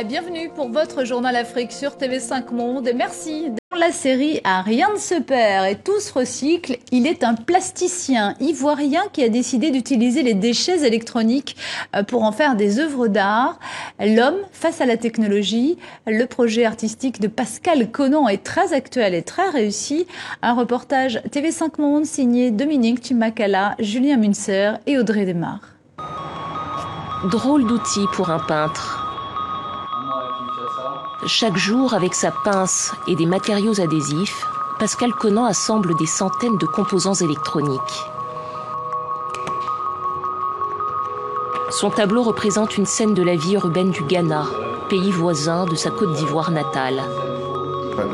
Bienvenue pour votre journal Afrique sur TV5 Monde. Merci. Dans la série Rien ne se perd et tout se recycle, il est un plasticien ivoirien qui a décidé d'utiliser les déchets électroniques pour en faire des œuvres d'art. L'homme face à la technologie, le projet artistique de Pascal Conan est très actuel et très réussi. Un reportage TV5 Monde signé Dominique Tumakala, Julien Munzer et Audrey Desmar. Drôle d'outil pour un peintre. Chaque jour, avec sa pince et des matériaux adhésifs, Pascal Conan assemble des centaines de composants électroniques. Son tableau représente une scène de la vie urbaine du Ghana, pays voisin de sa Côte d'Ivoire natale.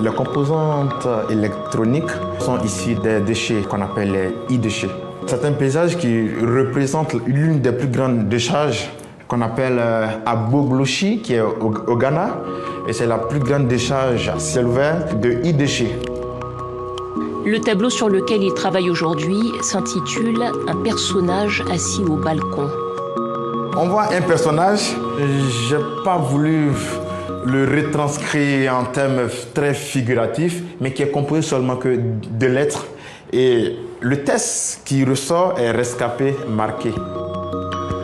Les composantes électroniques sont ici des déchets qu'on appelle les e-déchets. C'est un paysage qui représente l'une des plus grandes décharges qu'on appelle Abogloshi, qui est au Ghana. Et c'est la plus grande décharge à ciel ouvert de e-déchets. Le tableau sur lequel il travaille aujourd'hui s'intitule « Un personnage assis au balcon ». On voit un personnage, je n'ai pas voulu le retranscrire en termes très figuratifs, mais qui est composé seulement que de lettres. Et le texte qui ressort est rescapé, marqué.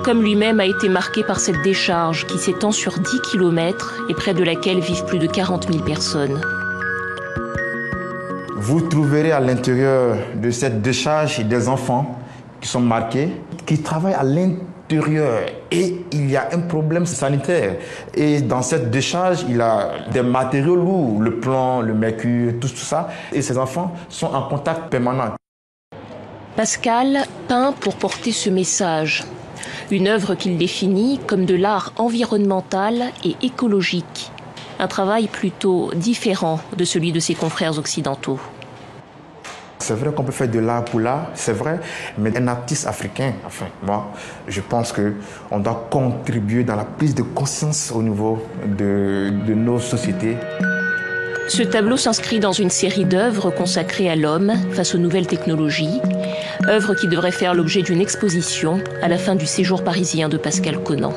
Comme lui-même a été marqué par cette décharge qui s'étend sur 10 km et près de laquelle vivent plus de 40 000 personnes. Vous trouverez à l'intérieur de cette décharge des enfants qui sont marqués, qui travaillent à l'intérieur. Et il y a un problème sanitaire. Et dans cette décharge, il y a des matériaux lourds, le plomb, le mercure, tout ça. Et ces enfants sont en contact permanent. Pascal peint pour porter ce message. Une œuvre qu'il définit comme de l'art environnemental et écologique. Un travail plutôt différent de celui de ses confrères occidentaux. C'est vrai qu'on peut faire de l'art pour l'art, c'est vrai, mais un artiste africain, enfin, moi, je pense qu'on doit contribuer dans la prise de conscience au niveau de nos sociétés. Ce tableau s'inscrit dans une série d'œuvres consacrées à l'homme face aux nouvelles technologies, œuvres qui devraient faire l'objet d'une exposition à la fin du séjour parisien de Pascal Conan.